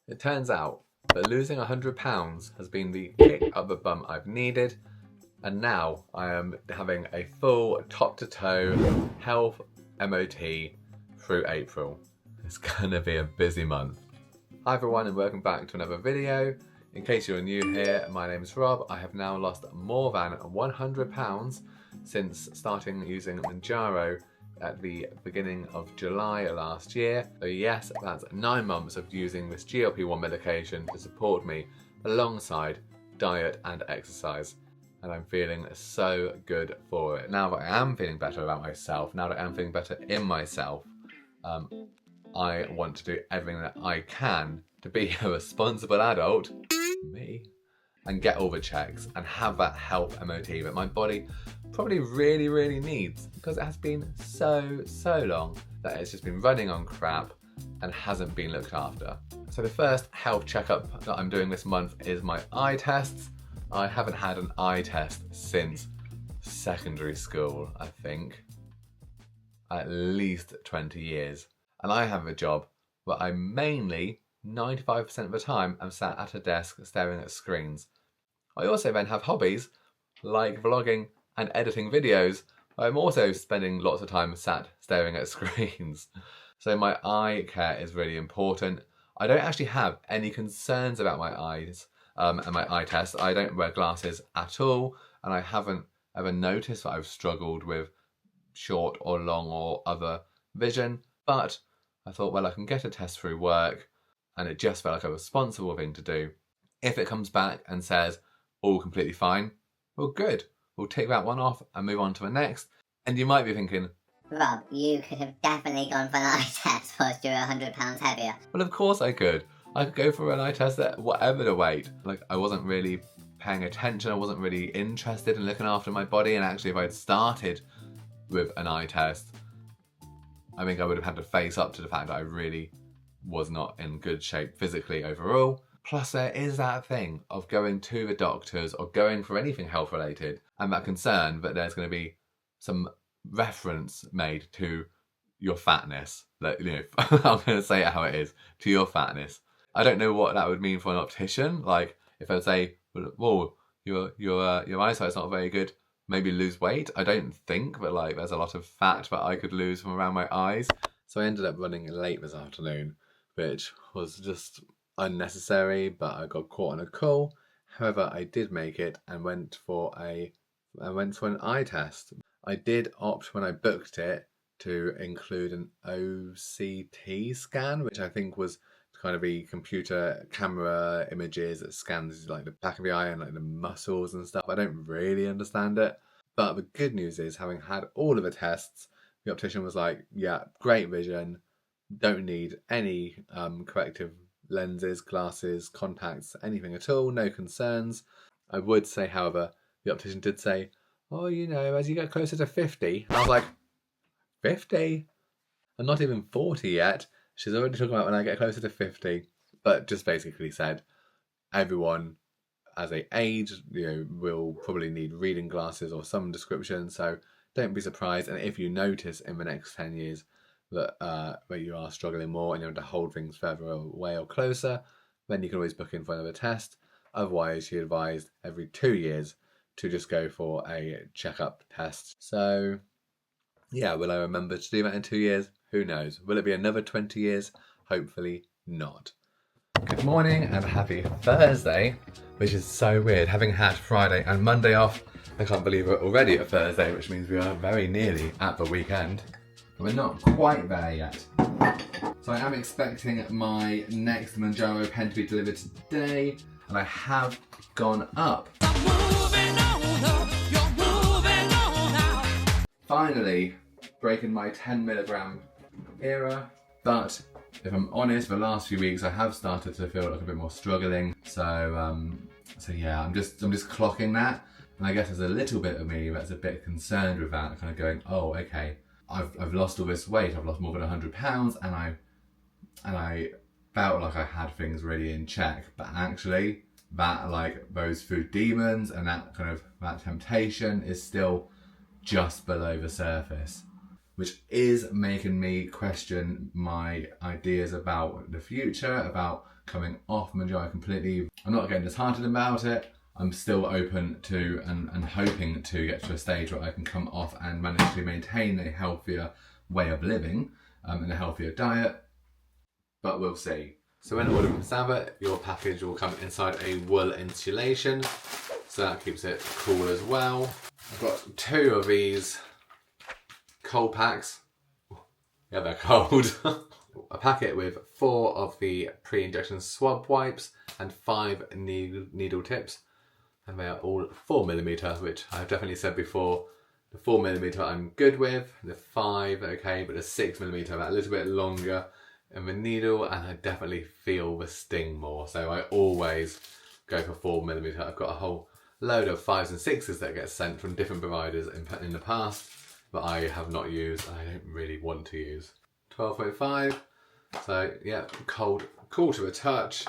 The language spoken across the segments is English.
It turns out that losing 100 pounds has been the kick up the bum I've needed, and now I am having a full top to toe health MOT through April. It's gonna be a busy month. Hi everyone and welcome back to another video. In case you're new here, my name is Rob. I have now lost more than 100 pounds since starting using Mounjaro at the beginning of July last year. So yes, that's 9 months of using this GLP-1 medication to support me alongside diet and exercise. And I'm feeling so good for it. Now that I am feeling better about myself, now that I am feeling better in myself, I want to do everything that I can to be a responsible adult, me, and get all the checks and have that health MOT that my body probably really needs, because it has been so long that it's just been running on crap and hasn't been looked after. So the first health checkup that I'm doing this month is my eye tests. I haven't had an eye test since secondary school, I think. At least 20 years. And I have a job where I mainly, 95% of the time, am sat at a desk staring at screens. I also then have hobbies like vlogging and editing videos. I'm also spending lots of time sat staring at screens. So my eye care is really important. I don't actually have any concerns about my eyes and my eye test. I don't wear glasses at all, and I haven't ever noticed that I've struggled with short or long or other vision. But I thought, well, I can get a test through work, and it just felt like a responsible thing to do. If it comes back and says all completely fine, well, good. We'll take that one off and move on to the next. And you might be thinking, Rob, you could have definitely gone for an eye test whilst you were 100 pounds heavier. well, of course I could. I could go for an eye test at whatever the weight. Like, I wasn't really paying attention. I wasn't really interested in looking after my body. And actually, if I'd started with an eye test, I think I would have had to face up to the fact that I really was not in good shape physically overall. Plus, there is that thing of going to the doctors or going for anything health related and that concern that there's going to be some reference made to your fatness. Like, you know, I'm going to say it how it is, to your fatness. I don't know what that would mean for an optician. Like, if I'd say, well, your eyesight's not very good, maybe lose weight. I don't think that, like, there's a lot of fat that I could lose from around my eyes. So I ended up running late this afternoon, which was just unnecessary, but I got caught on a call. However, I did make it and went for an eye test. I did opt when I booked it to include an OCT scan, which I think was kind of the computer camera images that scans like the back of the eye and like the muscles and stuff. I don't really understand it. But the good news is, having had all of the tests, the optician was like, yeah, great vision, don't need any corrective lenses, glasses, contacts, anything at all, no concerns. I would say, however, the optician did say, oh, you know, as you get closer to 50, and I was like, 50? I'm not even 40 yet. She's already talking about when I get closer to 50, but just basically said everyone as they age, you know, will probably need reading glasses or some description, so don't be surprised. And if you notice in the next 10 years that you are struggling more and you want to hold things further away or closer, then you can always book in for another test. Otherwise, she advised every 2 years to just go for a checkup test. So yeah, will I remember to do that in 2 years? Who knows? Will it be another 20 years? Hopefully not. Good morning and happy Thursday, which is so weird. Having had Friday and Monday off, I can't believe we're already at Thursday, which means we are very nearly at the weekend. We're not quite there yet. So I am expecting my next Mounjaro pen to be delivered today, and I have gone up. Finally, breaking my 10 milligram era, but if I'm honest, the last few weeks I have started to feel like a bit more struggling. So yeah, I'm just clocking that, and I guess there's a little bit of me that's a bit concerned with that, kind of going, oh, okay, I've lost all this weight, I've lost more than 100 pounds, and I felt like I had things really in check, but actually that, like, those food demons and that temptation is still just below the surface, which is making me question my ideas about the future, about coming off Mounjaro completely. I'm not getting disheartened about it. I'm still open to and hoping to get to a stage where I can come off and manage to maintain a healthier way of living and a healthier diet, but we'll see. So when ordering from Zepbound, your package will come inside a wool insulation, so that keeps it cool as well. I've got 2 of these cold packs. Yeah, they're cold. A packet with 4 of the pre-injection swab wipes and 5 needle tips. And they are all 4mm, which I've definitely said before. The 4mm I'm good with, the 5 okay, but the 6mm are a little bit longer in the needle, and I definitely feel the sting more. So I always go for 4mm. I've got a whole load of 5s and 6s that get sent from different providers in the past, but I have not used, and I don't really want to use. 12.5, so yeah, cool to the touch,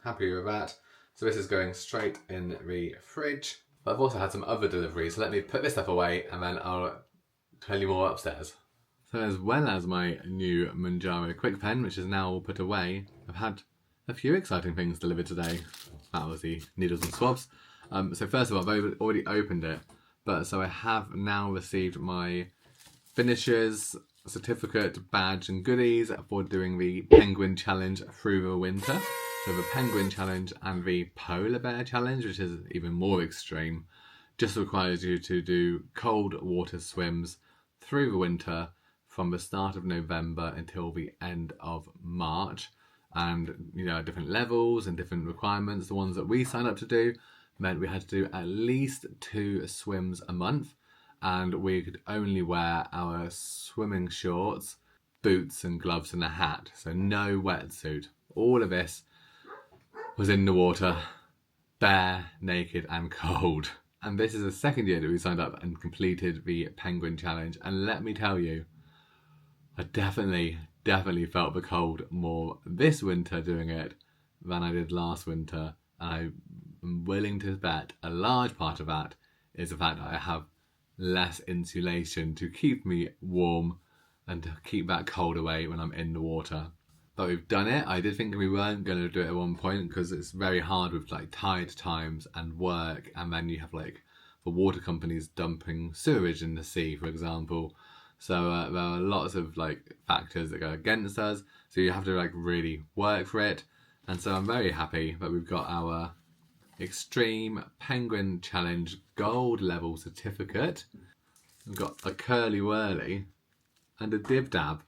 happy with that. So this is going straight in the fridge. But I've also had some other deliveries, so let me put this stuff away and then I'll tell you more upstairs. So as well as my new Mounjaro quick pen, which is now all put away, I've had a few exciting things delivered today. That was the needles and swabs. So first of all, I've already opened it, but so I have now received my finishers certificate, badge and goodies for doing the Penguin Challenge through the winter. So the Penguin Challenge and the Polar Bear Challenge, which is even more extreme, just requires you to do cold water swims through the winter from the start of November until the end of March. And, you know, at different levels and different requirements. The ones that we signed up to do meant we had to do at least 2 swims a month, and we could only wear our swimming shorts, boots and gloves and a hat. So no wetsuit. All of this was in the water, bare, naked and cold. And this is the second year that we signed up and completed the Penguin Challenge. And let me tell you, I definitely felt the cold more this winter doing it than I did last winter. And I'm willing to bet a large part of that is the fact that I have less insulation to keep me warm and to keep that cold away when I'm in the water. But we've done it. I did think we weren't going to do it at one point because it's very hard with like tide times and work, and then you have like the water companies dumping sewage in the sea, for example. So there are lots of like factors that go against us. So you have to like really work for it. And so I'm very happy that we've got our Extreme Penguin Challenge Gold Level Certificate. We've got a curly whirly and a dib dab.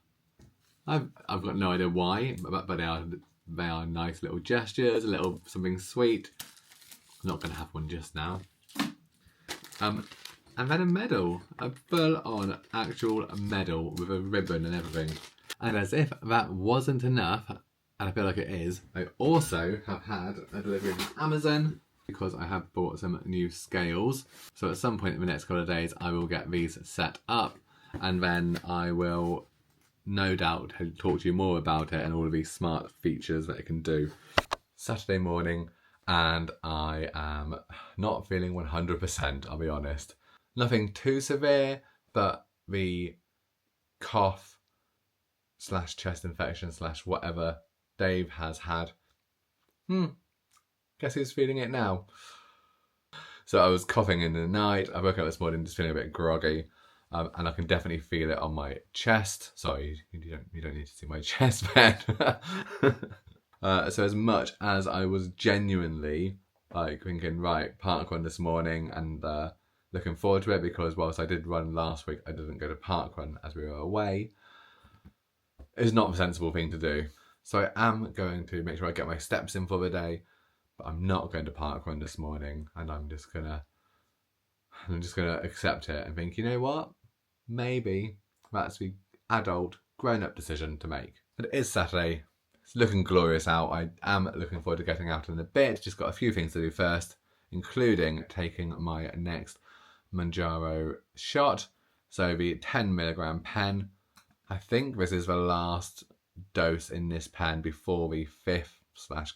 I've got no idea why, but they are nice little gestures, a little something sweet. I'm not going to have one just now. And then a medal, a full-on actual medal with a ribbon and everything. And as if that wasn't enough, and I feel like it is, I also have had a delivery from Amazon because I have bought some new scales. So at some point in the next couple of days, I will get these set up, and then I will no doubt talk to you more about it and all of these smart features that it can do. Saturday morning, and I am not feeling 100%, I'll be honest. Nothing too severe, but the cough / chest infection / whatever Dave has had. Guess who's feeling it now? So I was coughing in the night. I woke up this morning just feeling a bit groggy. And I can definitely feel it on my chest. Sorry, you don't need to see my chest, Ben. So as much as I was genuinely like thinking, right, parkrun this morning and looking forward to it, because whilst I did run last week, I didn't go to parkrun as we were away. It's not a sensible thing to do. So I am going to make sure I get my steps in for the day, but I'm not going to parkrun this morning, and I'm just gonna accept it and think, you know what? Maybe that's the adult, grown-up decision to make. But it is Saturday. It's looking glorious out. I am looking forward to getting out in a bit. Just got a few things to do first, including taking my next Mounjaro shot. So the 10mg pen. I think this is the last dose in this pen before the 5th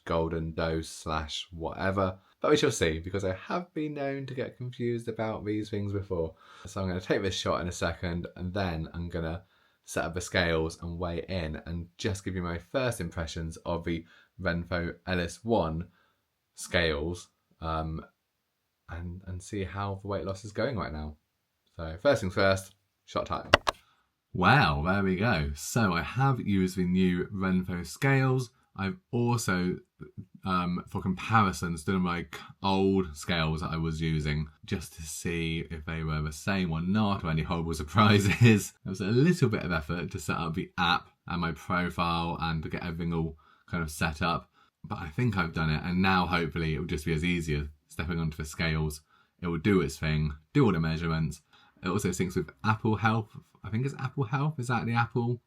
/ golden dose / whatever. But we shall see, because I have been known to get confused about these things before. So I'm going to take this shot in a second, and then I'm going to set up the scales and weigh in and just give you my first impressions of the Renpho LS1 scales and see how the weight loss is going right now. So first things first, shot time. Wow, there we go. So I have used the new Renpho scales. I've also, for comparisons, done my old scales that I was using just to see if they were the same or not, or any horrible surprises. There was a little bit of effort to set up the app and my profile and to get everything all kind of set up. But I think I've done it, and now hopefully it will just be as easy as stepping onto the scales. It will do its thing, do all the measurements. It also syncs with Apple Health. I think it's Apple Health. Is that the Apple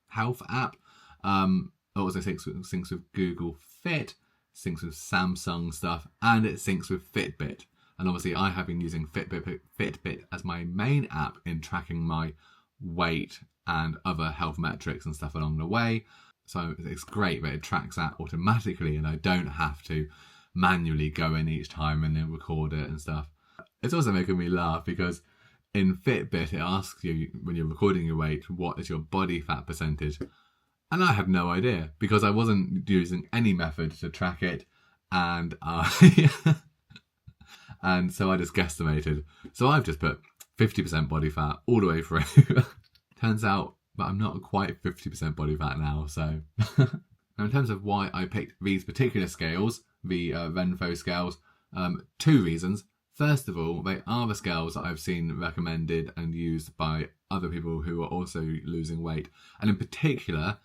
Health app? It also syncs with Google Fit, syncs with Samsung stuff, and it syncs with Fitbit. And obviously I have been using Fitbit as my main app in tracking my weight and other health metrics and stuff along the way. So it's great that it tracks that automatically and I don't have to manually go in each time and then record it and stuff. It's also making me laugh because in Fitbit it asks you when you're recording your weight, what is your body fat percentage? And I had no idea because I wasn't using any method to track it, and and so I just guesstimated. So I've just put 50% body fat all the way through. Turns out that I'm not quite 50% body fat now. So now in terms of why I picked these particular scales, the Renpho scales, 2 reasons. First of all, they are the scales that I've seen recommended and used by other people who are also losing weight, and in particular.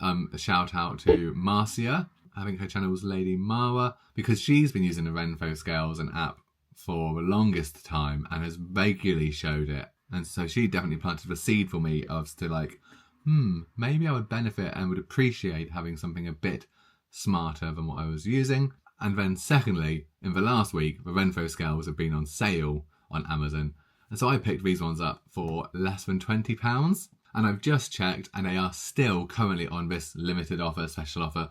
A shout out to Marcia, I think her channel was Lady Mara, because she's been using the Renpho scales and app for the longest time and has regularly showed it. And so she definitely planted the seed for me of to like, maybe I would benefit and would appreciate having something a bit smarter than what I was using. And then secondly, in the last week, the Renpho scales have been on sale on Amazon. And so I picked these ones up for less than £20. And I've just checked and they are still currently on this limited offer, special offer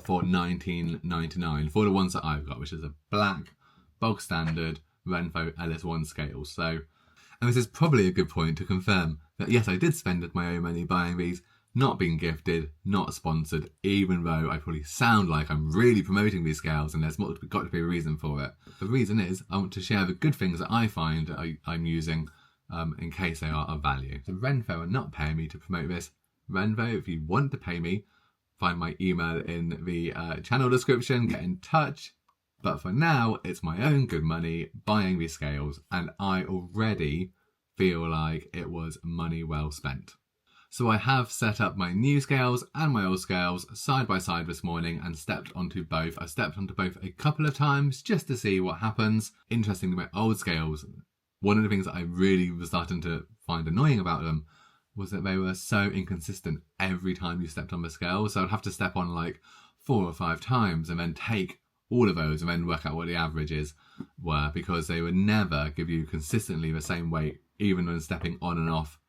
for $19.99 for the ones that I've got, which is a black, bog standard Renpho LS1 scale. So, and this is probably a good point to confirm that yes, I did spend my own money buying these, not being gifted, not sponsored, even though I probably sound like I'm really promoting these scales and there's got to be a reason for it. The reason is I want to share the good things that I find that I'm using in case they are of value. So Renpho are not paying me to promote this. Renpho, if you want to pay me, find my email in the channel description, get in touch. But for now, it's my own good money buying these scales, and I already feel like it was money well spent. So I have set up my new scales and my old scales side by side this morning and stepped onto both. I stepped onto both a couple of times just to see what happens. Interestingly, my old scales, one of the things that I really was starting to find annoying about them was that they were so inconsistent every time you stepped on the scale. So I'd have to step on like 4 or 5 times and then take all of those and then work out what the averages were, because they would never give you consistently the same weight, even when stepping on and off,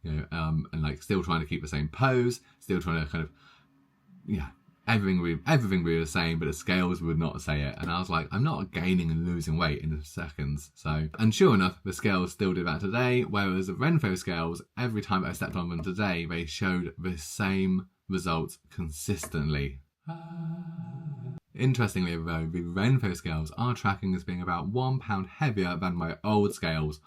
you know, and like still trying to keep the same pose, still trying to kind of, everything would be the same, but the scales would not say it. And I was like, I'm not gaining and losing weight in seconds. So, and sure enough, the scales still did that today, whereas the Renpho scales, every time I stepped on them today, they showed the same results consistently. Interestingly though, the Renpho scales are tracking as being about £1 heavier than my old scales.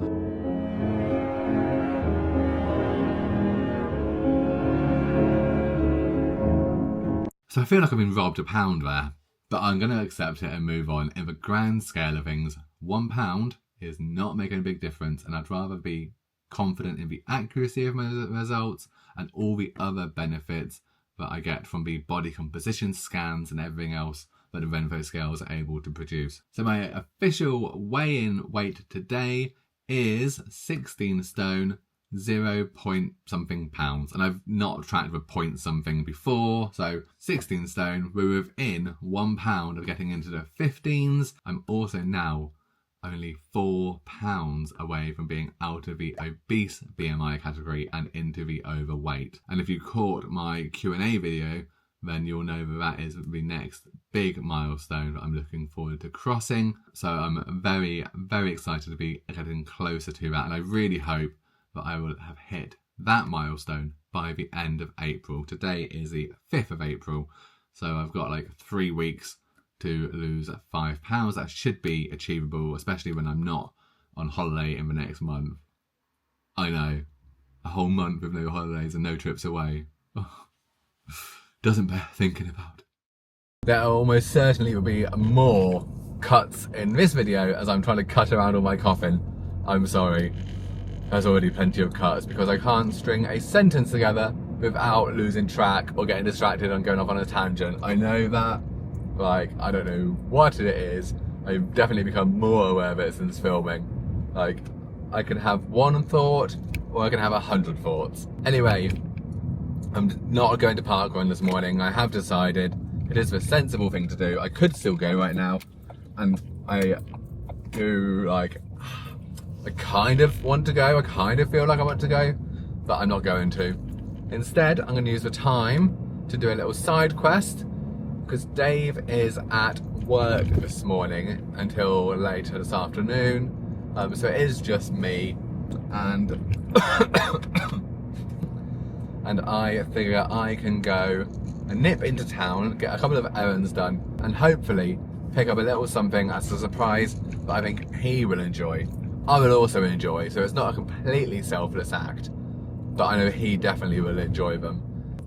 So I feel like I've been robbed £1 there, but I'm going to accept it and move on. In the grand scale of things, £1 is not making a big difference, and I'd rather be confident in the accuracy of my results and all the other benefits that I get from the body composition scans and everything else that the Renpho scales are able to produce. So my official weigh-in weight today is 16 stone, 0 point something pounds, and I've not tracked the point something before, so 16 stone, we're within £1 of getting into the 15s. I'm also now only £4 away from being out of the obese BMI category and into the overweight. And if you caught my Q&A video, then you'll know that that is the next big milestone that I'm looking forward to crossing. So I'm very, very excited to be getting closer to that, and I really hope that I will have hit that milestone by the end of April. Today is the 5th of April, So I've got like 3 weeks to lose 5 pounds. That should be achievable, especially when I'm not on holiday in the next month. I know, a whole month with no holidays and no trips away. Oh, doesn't bear thinking about. There almost certainly will be more cuts in this video as I'm trying to cut around all my coughing. I'm sorry. There's already plenty of cuts because I can't string a sentence together without losing track or getting distracted and going off on a tangent. I know that. Like, I don't know what it is. I've definitely become more aware of it since filming. Like, I can have one thought or I can have 100 thoughts. Anyway, I'm not going to parkrun this morning. I have decided it is the sensible thing to do. I could still go right now, and I do, like, I kind of want to go. I kind of feel like I want to go, but I'm not going to. Instead, I'm going to use the time to do a little side quest because Dave is at work this morning until later this afternoon. So it is just me, and and I figure I can go and nip into town, get a couple of errands done, and hopefully pick up a little something as a surprise that I think he will enjoy. I will also enjoy, so it's not a completely selfless act, but I know he definitely will enjoy them.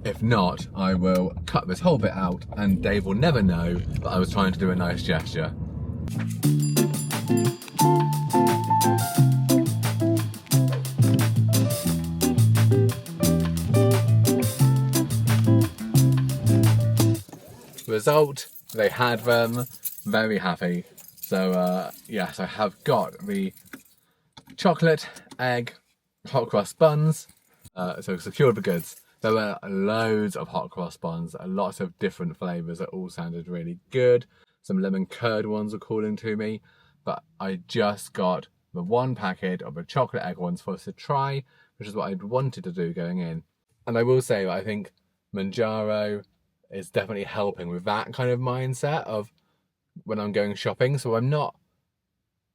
If not, I will cut this whole bit out and Dave will never know that I was trying to do a nice gesture. Result, they had them, very happy. So yes, I have got the chocolate, egg, hot cross buns, so secured the goods. There were loads of hot cross buns, lots of different flavours that all sounded really good. Some lemon curd ones were calling to me, but I just got the one packet of the chocolate egg ones for us to try, which is what I'd wanted to do going in. And I will say that I think Mounjaro is definitely helping with that kind of mindset of when I'm going shopping. So I'm not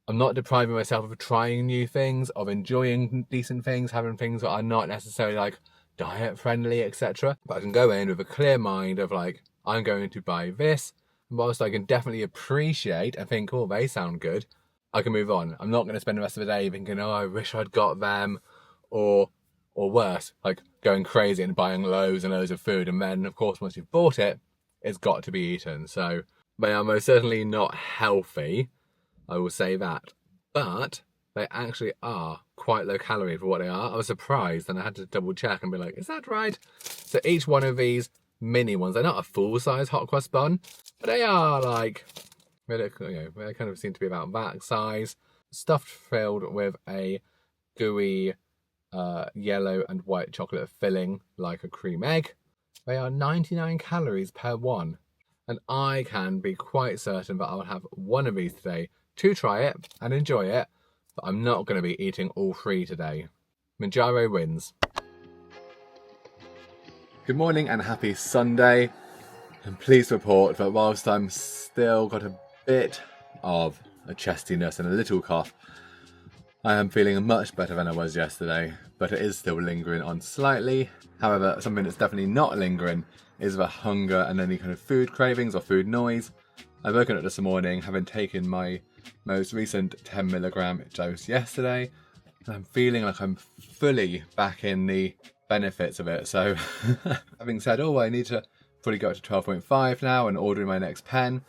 depriving myself of trying new things, of enjoying decent things, having things that are not necessarily like diet friendly, etc. But I can go in with a clear mind of like, I'm going to buy this. And whilst I can definitely appreciate and think, oh, they sound good, I can move on. I'm not going to spend the rest of the day thinking, oh, I wish I'd got them, or worse, like going crazy and buying loads and loads of food. And then, of course, once you've bought it, it's got to be eaten. So they are most certainly not healthy, I will say that. But they actually are quite low calorie for what they are. I was surprised and I had to double check and be like, is that right? So each one of these mini ones, they're not a full size hot cross bun, but they are like, they kind of seem to be about that size. Stuffed, filled with a gooey yellow and white chocolate filling like a cream egg. They are 99 calories per one. And I can be quite certain that I'll have one of these today to try it and enjoy it, but I'm not going to be eating all 3 today. Mounjaro wins. Good morning and happy Sunday. I'm pleased to report that whilst I'm still got a bit of a chestiness and a little cough, I am feeling much better than I was yesterday, but it is still lingering on slightly. However, something that's definitely not lingering is the hunger and any kind of food cravings or food noise. I've woken up this morning having taken my most recent 10mg dose yesterday, and I'm feeling like I'm fully back in the benefits of it. So having said, oh, I need to probably go up to 12.5 now and ordering my next pen.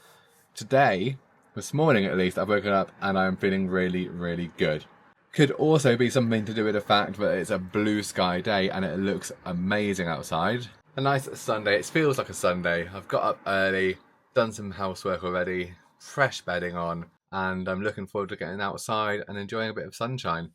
Today, this morning at least, I've woken up and I'm feeling really, really good. Could also be something to do with the fact that it's a blue sky day and it looks amazing outside. A nice Sunday. It feels like a Sunday. I've got up early, done some housework already, fresh bedding on, and I'm looking forward to getting outside and enjoying a bit of sunshine.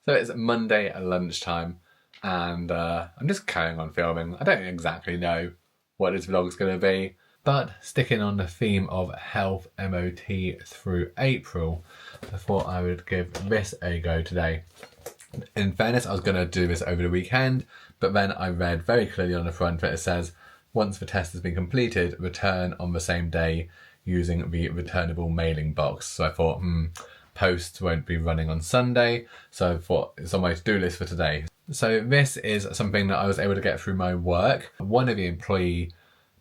So it's Monday at lunchtime and I'm just carrying on filming. I don't exactly know what this vlog's going to be. But sticking on the theme of Health MOT through April, I thought I would give this a go today. In fairness, I was going to do this over the weekend, but then I read very clearly on the front that it says, once the test has been completed, return on the same day using the returnable mailing box. So I thought, posts won't be running on Sunday, so I thought it's on my to-do list for today. So this is something that I was able to get through my work. One of the employee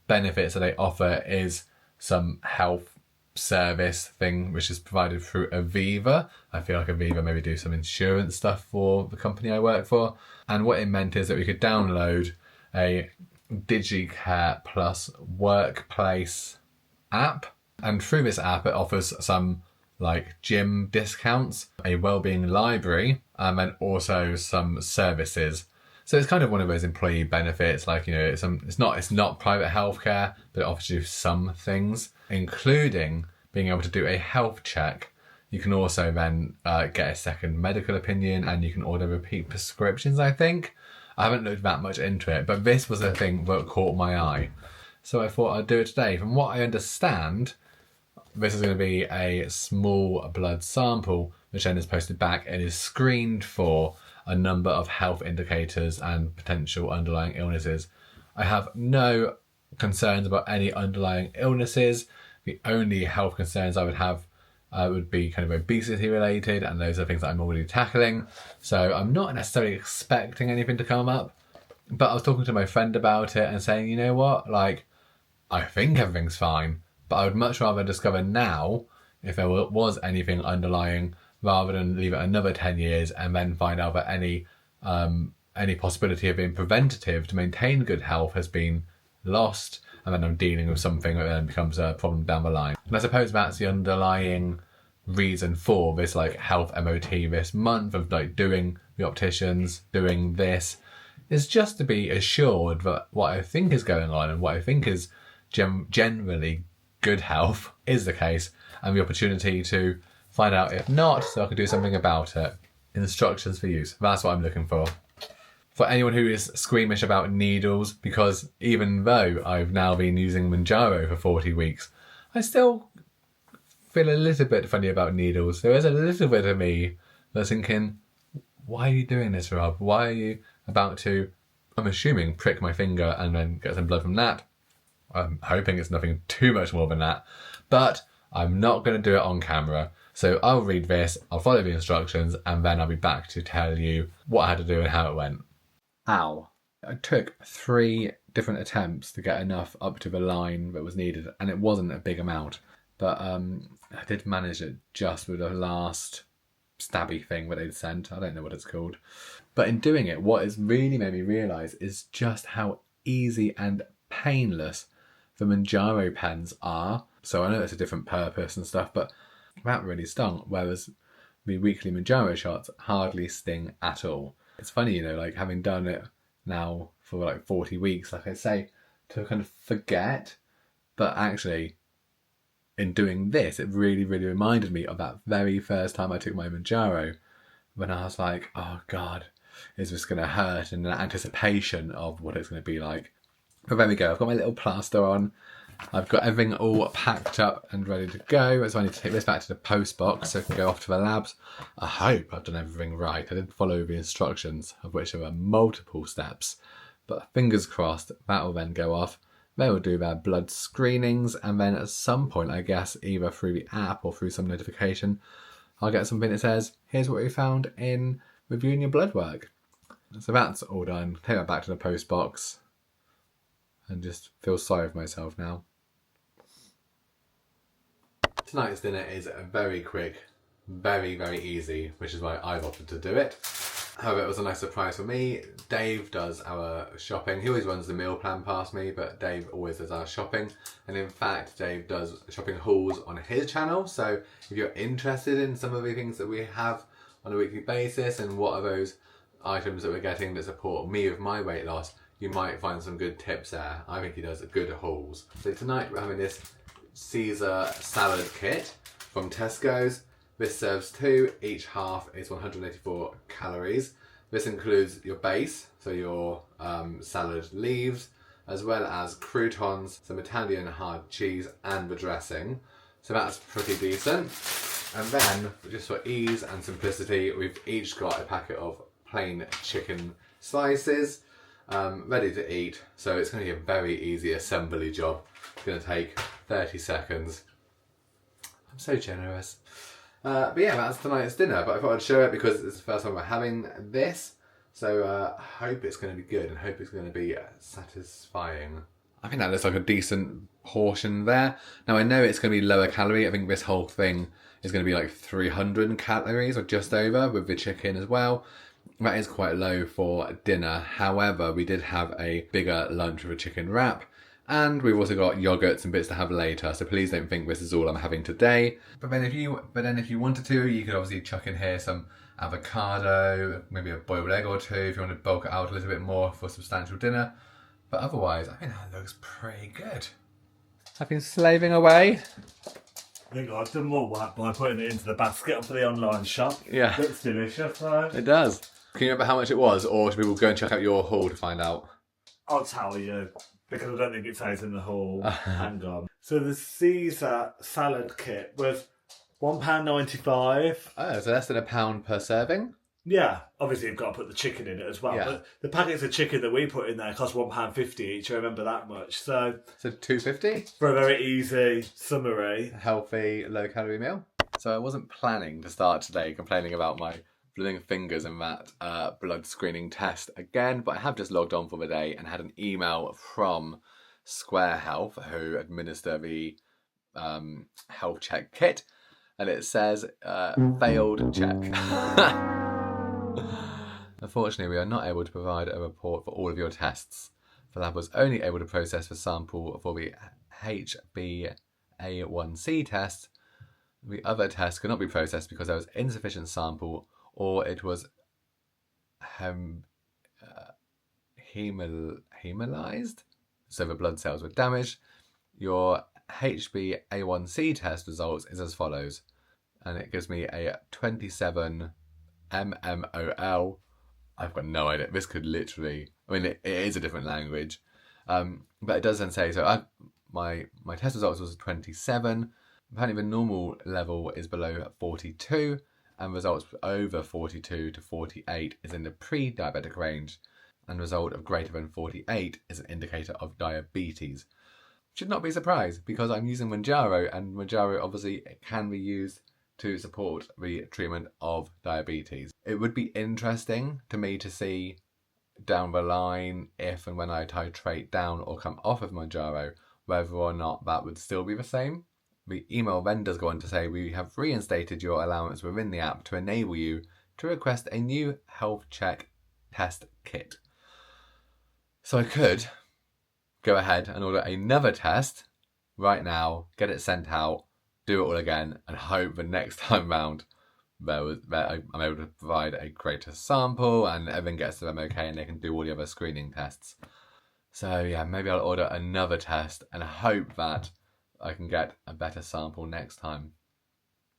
benefits that they offer is some health service thing which is provided through Aviva. I feel like Aviva maybe do some insurance stuff for the company I work for. And what it meant is that we could download a DigiCare Plus workplace app. And through this app, it offers some like gym discounts, a wellbeing library, and then also some services. So it's kind of one of those employee benefits, like, you know, it's not private healthcare, but it offers you some things, including being able to do a health check. You can also then get a second medical opinion, and you can order repeat prescriptions, I think. I haven't looked that much into it, but this was a thing that caught my eye. So I thought I'd do it today. From what I understand, this is going to be a small blood sample, which then is posted back and is screened for a number of health indicators and potential underlying illnesses. I have no concerns about any underlying illnesses. The only health concerns I would have would be kind of obesity related, and those are things that I'm already tackling. So I'm not necessarily expecting anything to come up, but I was talking to my friend about it and saying, you know what, like, I think everything's fine, but I would much rather discover now if there was anything underlying, rather than leave it another 10 years and then find out that any possibility of being preventative to maintain good health has been lost, and then I'm dealing with something that then becomes a problem down the line. And I suppose that's the underlying reason for this like Health MOT this month of like doing the opticians, doing this, is just to be assured that what I think is going on and what I think is generally good health is the case, and the opportunity to find out if not, so I can do something about it. Instructions for use. That's what I'm looking for. For anyone who is squeamish about needles, because even though I've now been using Mounjaro for 40 weeks, I still feel a little bit funny about needles. There is a little bit of me that's thinking, why are you doing this, Rob? Why are you about to, I'm assuming, prick my finger and then get some blood from that? I'm hoping it's nothing too much more than that. But I'm not going to do it on camera. So I'll read this, I'll follow the instructions, and then I'll be back to tell you what I had to do and how it went. Ow. I took 3 different attempts to get enough up to the line that was needed, and it wasn't a big amount. But I did manage it just with the last stabby thing that they'd sent. I don't know what it's called. But in doing it, what has really made me realise is just how easy and painless the Mounjaro pens are. So I know it's a different purpose and stuff, but that really stung, whereas the weekly Mounjaro shots hardly sting at all. It's funny, you know, like having done it now for like 40 weeks, like I say, to kind of forget, but actually in doing this, it really, really reminded me of that very first time I took my Mounjaro, when I was like, oh God, is this going to hurt? And the anticipation of what it's going to be like. But there we go, I've got my little plaster on. I've got everything all packed up and ready to go. So I need to take this back to the post box so I can go off to the labs. I hope I've done everything right. I did follow the instructions, of which there were multiple steps. But fingers crossed, that will then go off. They will do their blood screenings, and then at some point, I guess, either through the app or through some notification, I'll get something that says, here's what we found in reviewing your blood work. So that's all done. Take that back to the post box and just feel sorry for myself now. Tonight's dinner is very quick, very, very easy, which is why I've opted to do it. However, it was a nice surprise for me. Dave does our shopping. He always runs the meal plan past me, but Dave always does our shopping. And in fact, Dave does shopping hauls on his channel. So if you're interested in some of the things that we have on a weekly basis and what are those items that we're getting that support me with my weight loss, you might find some good tips there. I think he does good hauls. So tonight we're having this Caesar salad kit from Tesco's. This serves 2, each half is 184 calories. This includes your base, so your salad leaves, as well as croutons, some Italian hard cheese and the dressing. So that's pretty decent. And then, just for ease and simplicity, we've each got a packet of plain chicken slices ready to eat. So it's going to be a very easy assembly job. It's going to take 30 seconds. I'm so generous. But yeah, that's tonight's dinner. But I thought I'd show it because it's the first time we're having this. So I hope it's going to be good and hope it's going to be satisfying. I think that looks like a decent portion there. Now I know it's going to be lower calorie. I think this whole thing is going to be like 300 calories or just over with the chicken as well. That is quite low for dinner. However, we did have a bigger lunch with a chicken wrap. And we've also got yogurts and bits to have later, so please don't think this is all I'm having today. But then if you wanted to, you could obviously chuck in here some avocado, maybe a boiled egg or two if you want to bulk it out a little bit more for substantial dinner. But otherwise, I think that looks pretty good. I've been slaving away. I think I've done more work by putting it into the basket for the online shop. Yeah. It looks delicious though. It does. Can you remember how much it was, or should we go and check out your haul to find out? I'll tell you, because I don't think it says in the haul. Hang on. So the Caesar salad kit was £1.95. Oh, so less than £1 per serving? Yeah, obviously you've got to put the chicken in it as well. Yeah. But the packets of chicken that we put in there cost £1.50 each. I remember that much. So £2.50 for a very easy summary, healthy, low-calorie meal. So I wasn't planning to start today complaining about my blooming fingers in that blood screening test again, but I have just logged on for the day and had an email from Square Health, who administer the health check kit, and it says failed check. Unfortunately, we are not able to provide a report for all of your tests. The lab was only able to process the sample for the HbA1c test. The other tests could not be processed because there was insufficient sample, or it was hemolyzed, so the blood cells were damaged. Your HbA1c test results is as follows, and it gives me a 27 mmol. I've got no idea. This could literally, I mean, it is a different language, but it does then say, so my test results was 27. Apparently the normal level is below 42, and results over 42 to 48 is in the pre-diabetic range, and result of greater than 48 is an indicator of diabetes. Should not be surprised, because I'm using Mounjaro, and Mounjaro obviously can be used to support the treatment of diabetes. It would be interesting to me to see down the line, if and when I titrate down or come off of Mounjaro, whether or not that would still be the same. The email then does go on to say, we have reinstated your allowance within the app to enable you to request a new health check test kit. So I could go ahead and order another test right now, get it sent out, do it all again, and hope the next time round I'm able to provide a greater sample and everything gets to them okay and they can do all the other screening tests. So yeah, maybe I'll order another test and hope that I can get a better sample next time.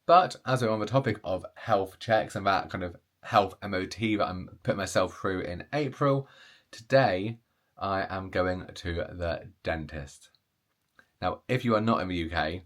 But as we're on the topic of health checks and that kind of health MOT that I'm putting myself through in April, today I am going to the dentist. Now, if you are not in the UK,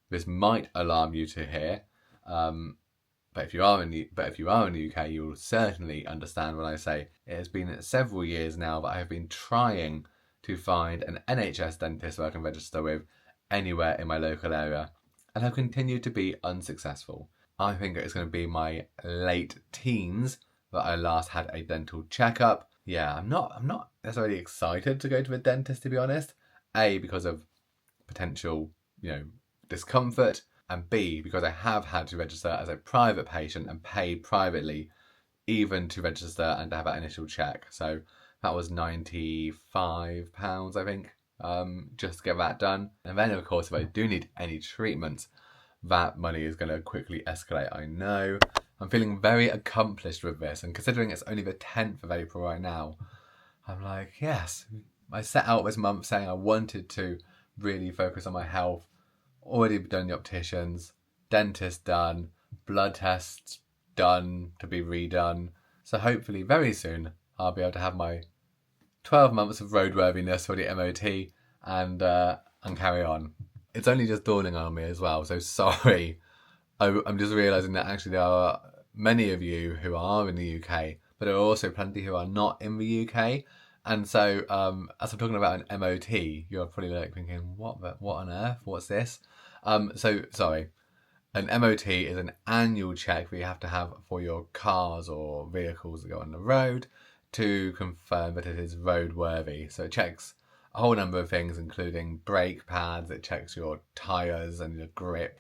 this might alarm you to hear, but if you are in the UK, you will certainly understand when I say it has been several years now that I have been trying to find an NHS dentist that I can register with anywhere in my local area, and have continued to be unsuccessful. I think it's going to be my late teens that I last had a dental checkup. Yeah, I'm not necessarily excited to go to the dentist, to be honest. A, because of potential, discomfort, and B, because I have had to register as a private patient and pay privately even to register and to have that initial check. So that was £95, I think, just to get that done. And then, of course, if I do need any treatment, that money is going to quickly escalate, I know. I'm feeling very accomplished with this, and considering it's only the 10th of April right now, I'm like, yes, I set out this month saying I wanted to really focus on my health. Already done the opticians, dentist done, blood tests done to be redone. So hopefully very soon I'll be able to have my 12 months of roadworthiness for the MOT and carry on. It's only just dawning on me as well, so sorry. I'm just realising that actually there are many of you who are in the UK, but there are also plenty who are not in the UK. And so as I'm talking about an MOT, you're probably like thinking, what on earth? What's this? So sorry. An MOT is an annual check that you have to have for your cars or vehicles that go on the road to confirm that it is roadworthy. So it checks a whole number of things, including brake pads, it checks your tyres and your grip,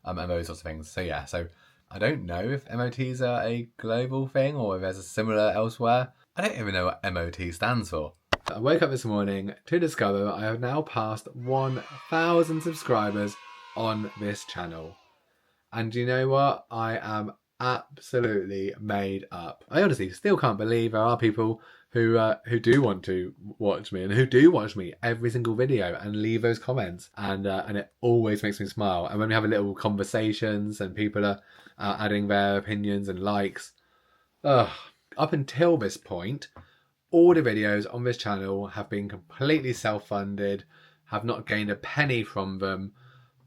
and those sorts of things. So yeah, so I don't know if MOTs are a global thing or if there's a similar elsewhere. I don't even know what MOT stands for. I woke up this morning to discover that I have now passed 1,000 subscribers on this channel. And you know what? I am absolutely made up. I honestly still can't believe there are people who do want to watch me and who do watch me every single video and leave those comments. And it always makes me smile. And when we have a little conversations and people are adding their opinions and likes. Up until this point, all the videos on this channel have been completely self-funded, have not gained a penny from them.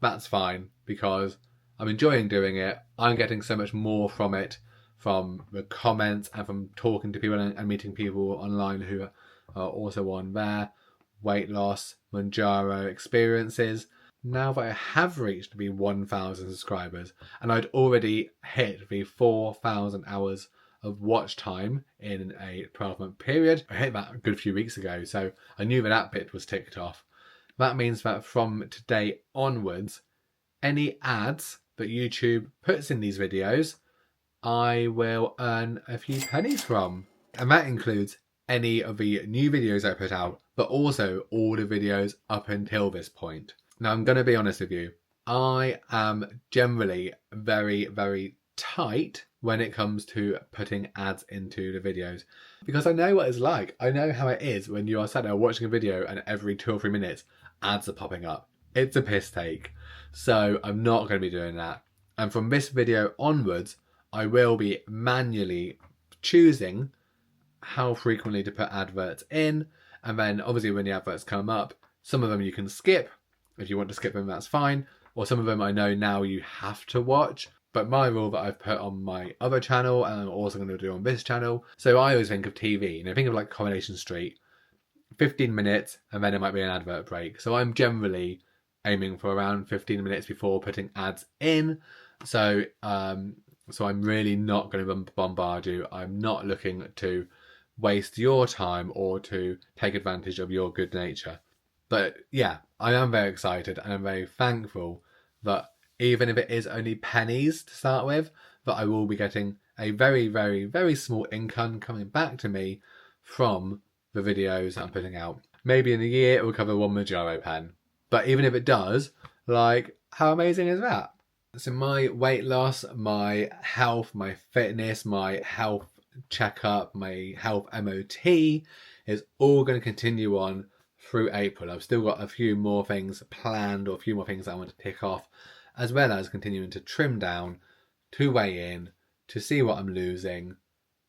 That's fine because I'm enjoying doing it. I'm getting so much more from it, from the comments and from talking to people and meeting people online who are also on there. Weight loss, Mounjaro experiences. Now that I have reached the 1,000 subscribers and I'd already hit the 4,000 hours of watch time in a 12-month period. I hit that a good few weeks ago, so I knew that bit was ticked off. That means that from today onwards, any ads that YouTube puts in these videos, I will earn a few pennies from. And that includes any of the new videos I put out, but also all the videos up until this point. Now, I'm going to be honest with you. I am generally very, very tight when it comes to putting ads into the videos because I know what it's like. I know how it is when you are sat there watching a video and every 2 or 3 minutes ads are popping up. It's a piss take. So I'm not going to be doing that. And from this video onwards, I will be manually choosing how frequently to put adverts in. And then obviously when the adverts come up, some of them you can skip. If you want to skip them, that's fine. Or some of them I know now you have to watch. But my rule that I've put on my other channel and I'm also going to do on this channel. So I always think of TV, think of like Coronation Street, 15 minutes and then it might be an advert break. So I'm generally aiming for around 15 minutes before putting ads in. So I'm really not going to bombard you. I'm not looking to waste your time or to take advantage of your good nature. But yeah, I am very excited and I'm very thankful that even if it is only pennies to start with, that I will be getting a very, very, very small income coming back to me from the videos I'm putting out. Maybe in a year it will cover one Mounjaro pen. But even if it does, like, how amazing is that? So my weight loss, my health, my fitness, my health checkup, my health MOT is all going to continue on through April. I've still got a few more things planned or a few more things I want to tick off, as well as continuing to trim down, to weigh in, to see what I'm losing.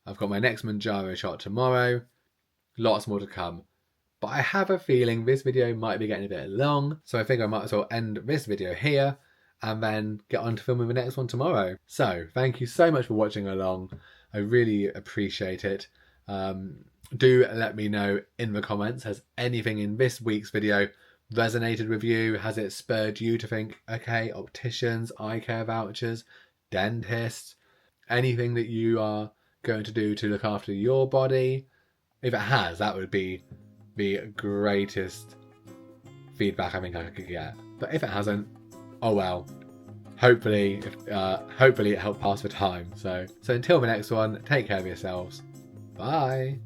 I've got my next Mounjaro shot tomorrow. Lots more to come. But I have a feeling this video might be getting a bit long, so I think I might as well end this video here and then get on to filming the next one tomorrow. So, thank you so much for watching along. I really appreciate it. Do let me know in the comments, has anything in this week's video resonated with you? Has it spurred you to think, okay, opticians, eye care vouchers, dentists, anything that you are going to do to look after your body? If it has, that would be the greatest feedback I think I could get. But if it hasn't, oh well. Hopefully it helped pass the time. So until the next one, take care of yourselves. Bye.